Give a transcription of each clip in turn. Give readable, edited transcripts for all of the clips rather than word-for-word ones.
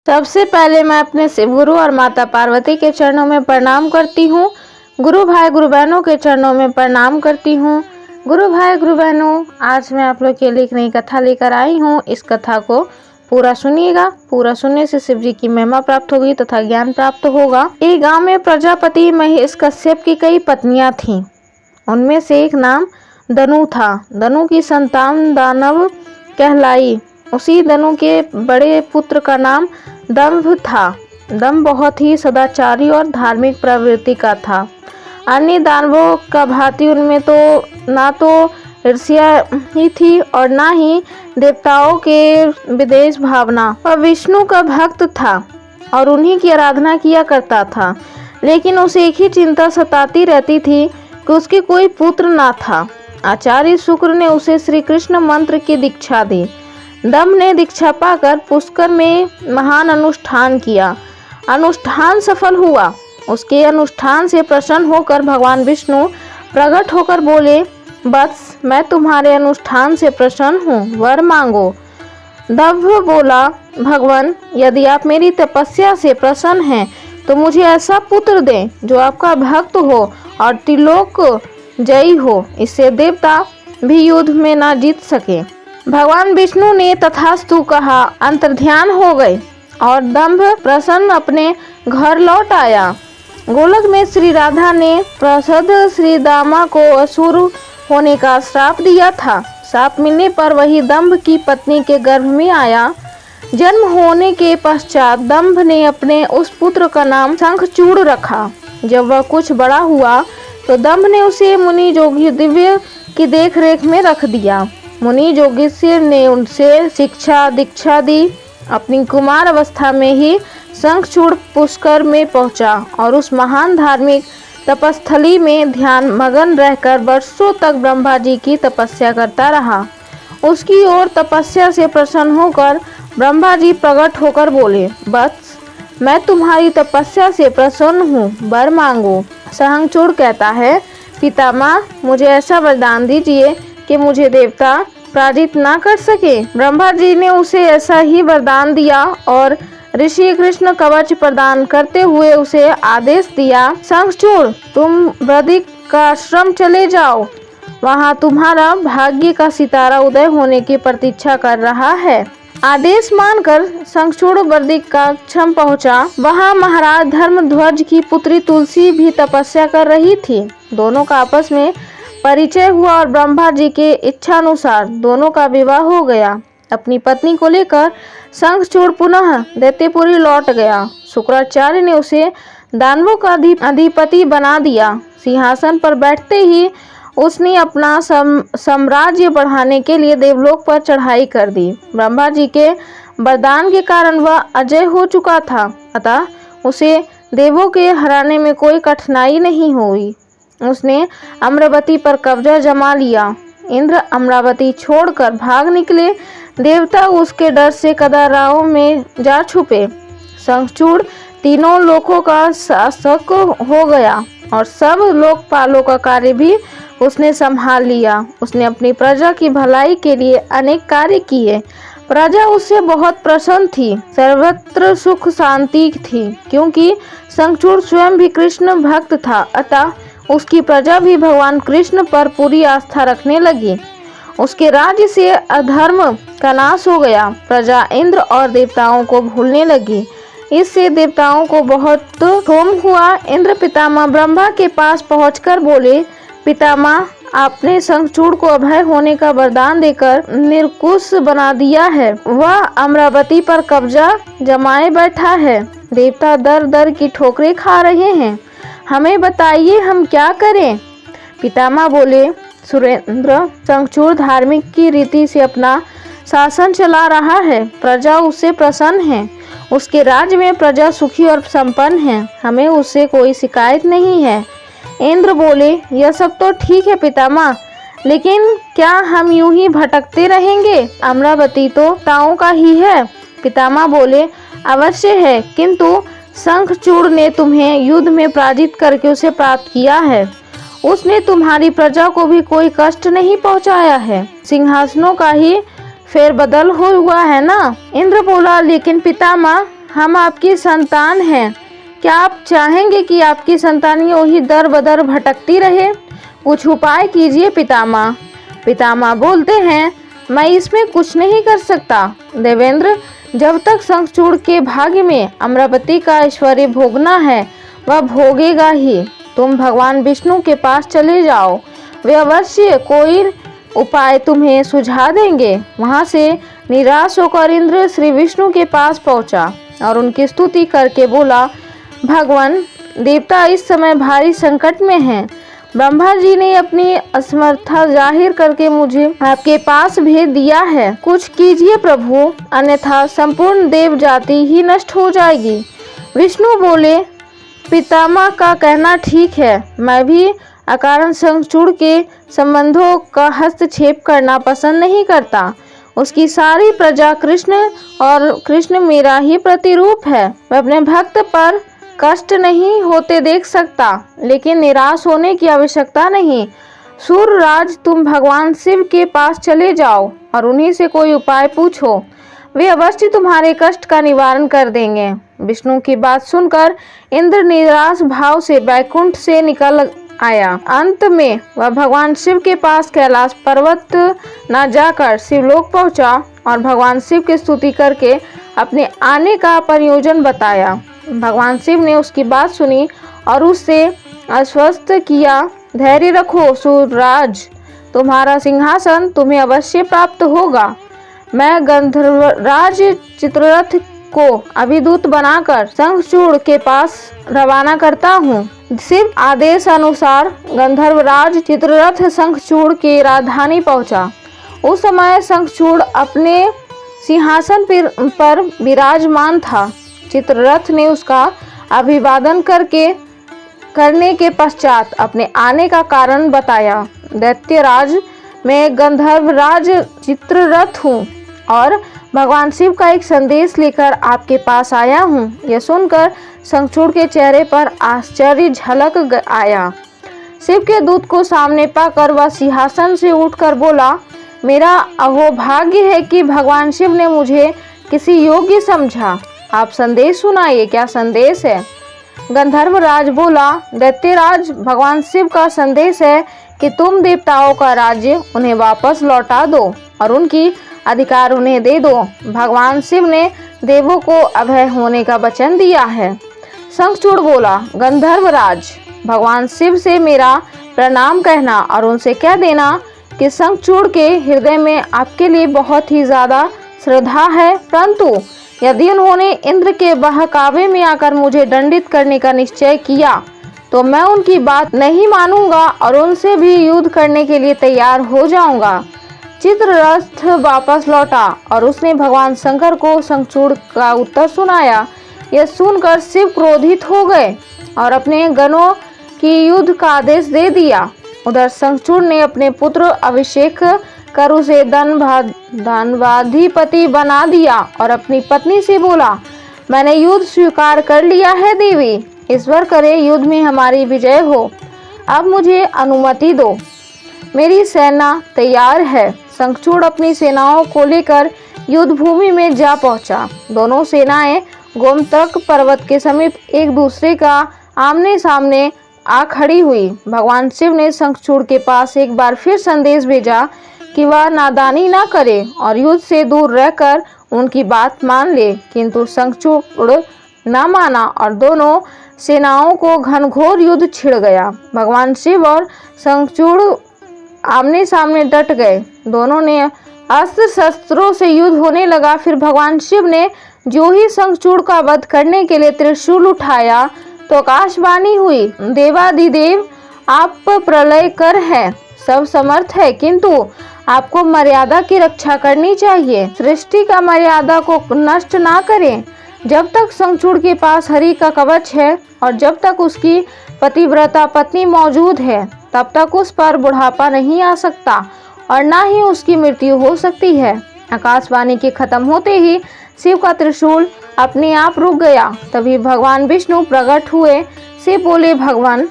सबसे पहले मैं अपने शिव गुरु और माता पार्वती के चरणों में प्रणाम करती हूँ। गुरु भाई गुरु बहनों के चरणों में प्रणाम करती हूँ। गुरु भाई गुरु बहनों, आज मैं आप लोग के लिए एक नई कथा लेकर आई हूँ। इस कथा को पूरा सुनिएगा। पूरा सुनने से शिव जी की महिमा प्राप्त होगी तथा ज्ञान प्राप्त होगा। एक गांव में प्रजापति महेश कश्यप की कई पत्नियां थीं। उनमें से एक नाम दनु था। दनु की संतान दानव कहलाई। उसी दनु के बड़े पुत्र का नाम दंभ था। दंभ बहुत ही सदाचारी और धार्मिक प्रवृत्ति का था। अन्य दानवों का भांति उनमें तो ना तो ईर्ष्या ही थी और ना ही देवताओं के विदेश भावना। वह विष्णु का भक्त था और उन्हीं की आराधना किया करता था। लेकिन उसे एक ही चिंता सताती रहती थी कि उसके कोई पुत्र ना था। आचार्य शुक्र ने उसे श्री कृष्ण मंत्र की दीक्षा दी। दंभ ने दीक्षा पाकर पुष्कर में महान अनुष्ठान किया। अनुष्ठान सफल हुआ। उसके अनुष्ठान से प्रसन्न होकर भगवान विष्णु प्रकट होकर बोले, बस मैं तुम्हारे अनुष्ठान से प्रसन्न हूँ, वर मांगो। दंभ बोला, भगवान यदि आप मेरी तपस्या से प्रसन्न हैं तो मुझे ऐसा पुत्र दें जो आपका भक्त हो और त्रिलोक जयी हो। इससे देवता भी युद्ध में ना जीत सके। भगवान विष्णु ने तथास्तु कहा। अंतर्ध्यान हो गए और दंभ प्रसन्न अपने घर लौट आया। गोलक में श्री राधा ने प्रसद श्री दामा को असुर होने का श्राप दिया था। श्राप मिलने पर वही दंभ की पत्नी के गर्भ में आया। जन्म होने के पश्चात दंभ ने अपने उस पुत्र का नाम शंखचूड़ रखा। जब वह कुछ बड़ा हुआ तो दंभ ने उसे मुनि जोगी दिव्य की देखरेख में रख दिया। मुनि जोगेश्वर ने उनसे शिक्षा दीक्षा दी। अपनी कुमार अवस्था में ही शंखचूड़ पुष्कर में पहुंचा और उस महान धार्मिक तपस्थली में ध्यान मगन रहकर वर्षों तक ब्रह्मा जी की तपस्या करता रहा। उसकी ओर तपस्या से प्रसन्न होकर ब्रह्मा जी प्रकट होकर बोले, बस मैं तुम्हारी तपस्या से प्रसन्न हूँ, वर मांगो। शंखचूड़ कहता है, पितामह मुझे ऐसा वरदान दीजिए कि मुझे देवता पराजित ना कर सके। ब्रह्मा जी ने उसे ऐसा ही वरदान दिया और ऋषि कृष्ण कवच प्रदान करते हुए उसे आदेश दिया, शंखचूड़ तुम बद्रिक का आश्रम चले जाओ। वहाँ तुम्हारा भाग्य का सितारा उदय होने की प्रतीक्षा कर रहा है। आदेश मानकर शंखचूड़ बद्रिक का आश्रम पहुँचा। वहाँ महाराज धर्मध्वज की पुत्री तुलसी भी तपस्या कर रही थी। दोनों का आपस में परिचय हुआ और ब्रह्मा जी के इच्छानुसार दोनों का विवाह हो गया। अपनी पत्नी को लेकर शंखचूड़ पुनः दैत्यपुरी लौट गया। शुक्राचार्य ने उसे दानवों का अधिपति बना दिया। सिंहासन पर बैठते ही उसने अपना साम्राज्य बढ़ाने के लिए देवलोक पर चढ़ाई कर दी। ब्रह्मा जी के वरदान के कारण वह अजय हो चुका था, अतः उसे देवों के हराने में कोई कठिनाई नहीं हुई। उसने अमरावती पर कब्जा जमा लिया। इंद्र अमरावती छोड़कर भाग निकले। देवता उसके डर से कदाराओं में जा छुपे। शंखचूड़ तीनों लोकों का शासक हो गया और सब लोकपालों का कार्य भी उसने संभाल लिया। उसने अपनी प्रजा की भलाई के लिए अनेक कार्य किए। प्रजा उससे बहुत प्रसन्न थी। सर्वत्र सुख शांति थी। क्योंकि शंखचूड़ स्वयं भी कृष्ण भक्त था, अतः उसकी प्रजा भी भगवान कृष्ण पर पूरी आस्था रखने लगी। उसके राज्य से अधर्म का नाश हो गया। प्रजा इंद्र और देवताओं को भूलने लगी। इससे देवताओं को बहुत क्षोभ हुआ। इंद्र पितामह ब्रह्मा के पास पहुंचकर बोले, पितामह आपने शंखचूड़ को अभय होने का वरदान देकर निरंकुश बना दिया है। वह अमरावती पर कब्जा जमाए बैठा है। देवता दर दर की ठोकरें खा रहे हैं। हमें बताइए हम क्या करें। पितामह बोले, सुरेंद्र शंखचूड़ धार्मिक की रीति से अपना शासन चला रहा है। प्रजा उससे प्रसन्न है। उसके राज्य में प्रजा सुखी और संपन्न है। हमें उससे कोई शिकायत नहीं है। इंद्र बोले, यह सब तो ठीक है पितामह, लेकिन क्या हम यूं ही भटकते रहेंगे? अमरावती तो ताओं का ही है। पितामह बोले, अवश्य है, किंतु शंखचूड़ ने तुम्हें युद्ध में पराजित करके उसे प्राप्त किया है। उसने तुम्हारी प्रजा को भी कोई कष्ट नहीं पहुंचाया है। सिंहासनों का ही फेरबदल हुआ है ना। इंद्र बोला, लेकिन पितामह हम आपकी संतान हैं। क्या आप चाहेंगे कि आपकी संतान यूं ही दर बदर भटकती रहे? कुछ उपाय कीजिए पितामह। पितामह बोलते हैं, मैं इसमें कुछ नहीं कर सकता। देवेंद्र, जब तक शंखचूड़ के भाग्य में अमरावती का ऐश्वर्य भोगना है वह भोगेगा ही। तुम भगवान विष्णु के पास चले जाओ, वे अवश्य कोई उपाय तुम्हें सुझा देंगे। वहां से निराश होकर इंद्र श्री विष्णु के पास पहुंचा और उनकी स्तुति करके बोला, भगवान देवता इस समय भारी संकट में हैं। ब्रह्मा जी ने अपनी असमर्थता जाहिर करके मुझे आपके पास भेज दिया है। कुछ कीजिए प्रभु, अन्यथा संपूर्ण देव जाति ही नष्ट हो जाएगी। विष्णु बोले, पितामह का कहना ठीक है। मैं भी अकारण शंखचूड़ के संबंधों का हस्तक्षेप करना पसंद नहीं करता। उसकी सारी प्रजा कृष्ण और कृष्ण मेरा ही प्रतिरूप है। मैं अपने भक्त पर कष्ट नहीं होते देख सकता, लेकिन निराश होने की आवश्यकता नहीं। सूर्यराज, तुम भगवान शिव के पास चले जाओ और उन्हीं से कोई उपाय पूछो, वे अवश्य तुम्हारे कष्ट का निवारण कर देंगे। विष्णु की बात सुनकर इंद्र निराश भाव से बैकुंठ से निकल आया। अंत में वह भगवान शिव के पास कैलाश पर्वत न जाकर शिवलोक पहुंचा और भगवान शिव की स्तुति करके अपने आने का प्रयोजन बताया। भगवान शिव ने उसकी बात सुनी और उससे आश्वस्त किया, धैर्य रखो सूर्यराज, तुम्हारा सिंहासन तुम्हें अवश्य प्राप्त होगा। मैं गंधर्वराज चित्ररथ को अभिदूत बनाकर शंखचूड़ के पास रवाना करता हूँ। शिव आदेश अनुसार गंधर्वराज चित्ररथ शंखचूड़ की राजधानी पहुंचा। उस समय शंखचूड़ अपने सिंहासन पर विराजमान था। चित्ररथ ने उसका अभिवादन करने के पश्चात अपने आने का कारण बताया। दैत्यराज, मैं गंधर्वराज चित्ररथ हूँ और भगवान शिव का एक संदेश लेकर आपके पास आया हूँ। यह सुनकर शंखचूड़ के चेहरे पर आश्चर्य झलक आया। शिव के दूत को सामने पाकर वह सिंहासन से उठकर बोला, मेरा अहोभाग्य है कि भगवान शिव ने मुझे किसी योग्य समझा। आप संदेश सुनाइए, क्या संदेश है? गंधर्वराज बोला, दैत्यराज, भगवान शिव का संदेश है कि तुम देवताओं का राज्य उन्हें वापस लौटा दो और उनकी अधिकार उन्हें दे दो। भगवान शिव ने देवों को अभय होने का वचन दिया है। शंखचूड़ बोला, गंधर्वराज, भगवान शिव से मेरा प्रणाम कहना और उनसे कह देना कि शंखचूड़ के हृदय में आपके लिए बहुत ही ज्यादा श्रद्धा है, परंतु यदि उन्होंने इंद्र के बहकावे में आकर मुझे दंडित करने का निश्चय किया तो मैं उनकी बात नहीं मानूंगा और उनसे भी युद्ध करने के लिए तैयार हो जाऊंगा। चित्ररथ वापस लौटा और उसने भगवान शंकर को शंखचूड़ का उत्तर सुनाया। यह सुनकर शिव क्रोधित हो गए और अपने गणों की युद्ध का आदेश दे दिया। उधर शंखचूड़ ने अपने पुत्र अभिषेक कर उसे धनवाधिपति बना दिया और अपनी पत्नी से बोला, मैंने युद्ध स्वीकार कर लिया है देवी, ईश्वर करे युद्ध में हमारी विजय हो। अब मुझे अनुमति दो, मेरी सेना तैयार है। शंखचूड़ अपनी सेनाओं को लेकर युद्ध भूमि में जा पहुंचा। दोनों सेनाएं गोमतक पर्वत के समीप एक दूसरे का आमने सामने आ खड़ी हुई। भगवान शिव ने शंखचूड़ के पास एक बार फिर संदेश भेजा कि वह नादानी ना करे और युद्ध से दूर रहकर उनकी बात मान ले, किंतु शंखचूड़ न माना और दोनों सेनाओं को घनघोर युद्ध छिड़ गया। भगवान शिव और शंखचूड़ आमने सामने डट गए। दोनों ने अस्त्र शस्त्रों से युद्ध होने लगा। फिर भगवान शिव ने जो ही शंखचूड़ का वध करने के लिए त्रिशूल उठाया तो आकाशवाणी हुई, देवाधिदेव, आप प्रलय कर हैं, सब समर्थ है, किंतु आपको मर्यादा की रक्षा करनी चाहिए। सृष्टि का मर्यादा को नष्ट ना करें। जब तक शंखचूड़ के पास हरि का कवच है और जब तक उसकी पतिव्रता पत्नी मौजूद है तब तक उस पर बुढ़ापा नहीं आ सकता और ना ही उसकी मृत्यु हो सकती है। आकाशवाणी के खत्म होते ही शिव का त्रिशूल अपने आप रुक गया। तभी भगवान विष्णु प्रकट हुए। शिव बोले, भगवान,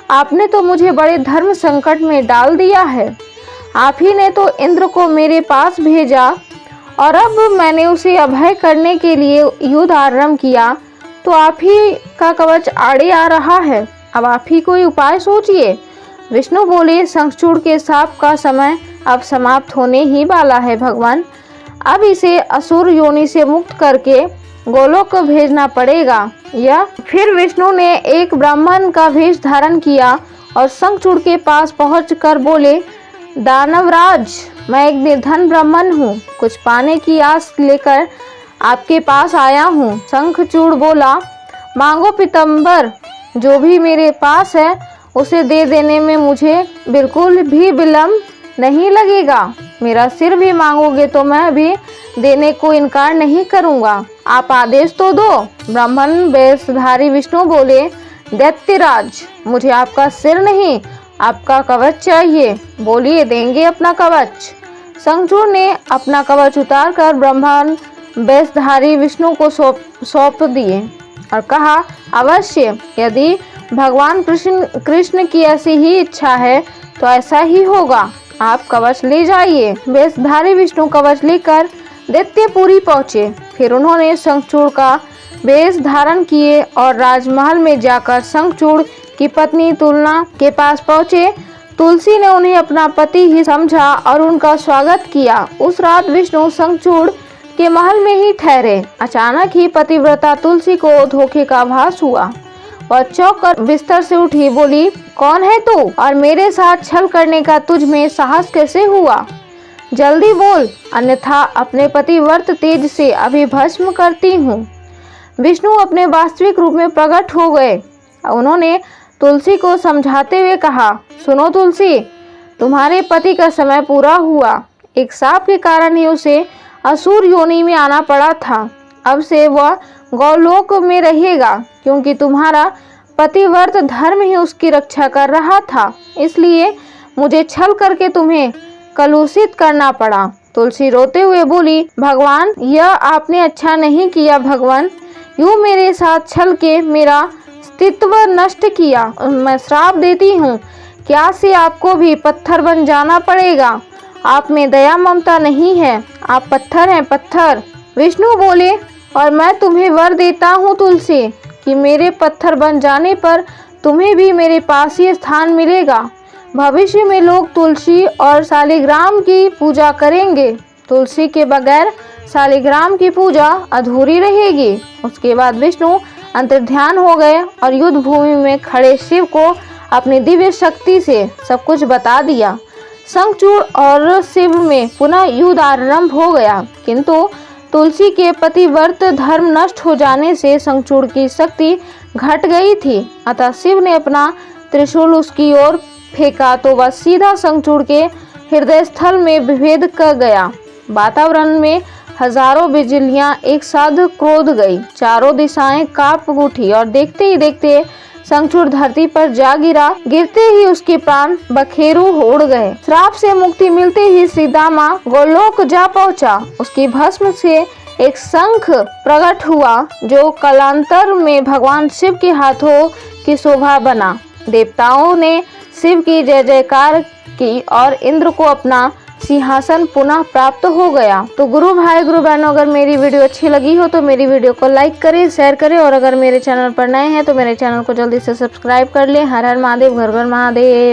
आपने तो मुझे बड़े धर्म संकट में डाल दिया है। आप ही ने तो इंद्र को मेरे पास भेजा और अब मैंने उसे अभय करने के लिए युद्ध आरंभ किया तो आप ही का कवच आड़े आ रहा है। अब आप ही कोई उपाय सोचिए। विष्णु बोले, शंखचूड़ के सांप का समय अब समाप्त होने ही वाला है भगवान। अब इसे असुर योनि से मुक्त करके गोलोक को भेजना पड़ेगा। या फिर विष्णु ने एक ब्राह्मण का वेश धारण किया और शंखचूड़ के पास पहुंचकर बोले, दानवराज, मैं एक निर्धन ब्राह्मण हूँ, कुछ पाने की आस लेकर आपके पास आया हूँ। शंखचूड़ बोला, मांगो पीताम्बर, जो भी मेरे पास है उसे दे देने में मुझे बिल्कुल भी विलंब नहीं लगेगा। मेरा सिर भी मांगोगे तो मैं भी देने को इनकार नहीं करूँगा। आप आदेश तो दो। ब्राह्मण वेशधारी विष्णु बोले, दैत्यराज, मुझे आपका सिर नहीं, आपका कवच चाहिए। बोलिए, देंगे अपना कवच। शंखचूड़ ने अपना कवच उतार कर ब्राह्मण वेशधारी विष्णु को सौंप दिए और कहा, अवश्य, यदि भगवान कृष्ण की ऐसी ही इच्छा है तो ऐसा ही होगा। आप कवच ले जाइए। वेशधारी विष्णु कवच लेकर दैत्यपुरी पहुँचे। फिर उन्होंने शंखचूड़ का वेश धारण किए और राजमहल में जाकर शंखचूड़ की पत्नी तुलना के पास पहुँचे। तुलसी ने उन्हें अपना पति ही समझा और उनका स्वागत किया। उस रात विष्णु शंखचूड़ के महल में ही ठहरे। अचानक ही पतिव्रता तुलसी को धोखे का आभास हुआ। वह चौंक कर बिस्तर से उठी, बोली, कौन है तू और मेरे साथ छल करने का तुझ में साहस कैसे हुआ? जल्दी बोल, अन्यथा अपने पतिव्रत तेज से अभी भस्म करती हूँ। विष्णु अपने वास्तविक रूप में प्रकट हो गए। उन्होंने तुलसी को समझाते हुए कहा, सुनो तुलसी, तुम्हारे पति का समय पूरा हुआ। एक सांप के कारण ही उसे असुर योनि में आना पड़ा था। अब से वह गोलोक में रहेगा, क्योंकि तुम्हारा पतिव्रत धर्म ही उसकी रक्षा कर रहा था। इसलिए मुझे छल करके तुम्हें कलुषित करना पड़ा। तुलसी रोते हुए बोली, भगवान, यह आपने अच्छा नहीं किया। भगवान, यूँ मेरे साथ छल के मेरा अस्तित्व नष्ट किया। मैं श्राप देती हूँ कि आज से आपको भी पत्थर बन जाना पड़ेगा। आप में दया ममता नहीं है, आप पत्थर हैं, पत्थर। विष्णु बोले, और मैं तुम्हें वर देता हूँ तुलसी कि मेरे पत्थर बन जाने पर तुम्हें भी मेरे पास ही स्थान मिलेगा। भविष्य में लोग तुलसी और शालिग्राम की पूजा करेंगे। तुलसी के बगैर शालिग्राम की पूजा अधूरी रहेगी। उसके बाद विष्णु अंतर्ध्यान हो गए और युद्ध भूमि में खड़े शिव को अपनी दिव्य शक्ति से सब कुछ बता दिया। शंखचूड़ और शिव में पुनः युद्ध आरंभ हो गया, किंतु तुलसी के पतिव्रत धर्म नष्ट हो जाने से शंखचूड़ की शक्ति घट गई थी। अतः शिव ने अपना त्रिशूल उसकी ओर फेंका तो वह सीधा शंखचूड़ के हृदय स्थल में विभेद कर गया। वातावरण में हजारों बिजलियां एक साथ क्रोध गई। चारों दिशाएं कांप उठी और देखते ही देखते शंखचूड़ धरती पर जा गिरा। गिरते ही उसके प्राण बखेरू उड़ गए। श्राप से मुक्ति मिलते ही श्रीदामा गोलोक जा पहुंचा। उसकी भस्म से एक शंख प्रकट हुआ, जो कालांतर में भगवान शिव के हाथों की शोभा बना। देवताओं ने शिव की जय जयकार की और इंद्र को अपना सिंहासन पुनः प्राप्त हो गया। तो गुरु भाई गुरु बहनों, अगर मेरी वीडियो अच्छी लगी हो तो मेरी वीडियो को लाइक करें, शेयर करें और अगर मेरे चैनल पर नए हैं तो मेरे चैनल को जल्दी से सब्सक्राइब कर लें। हर हर महादेव, घर घर महादेव।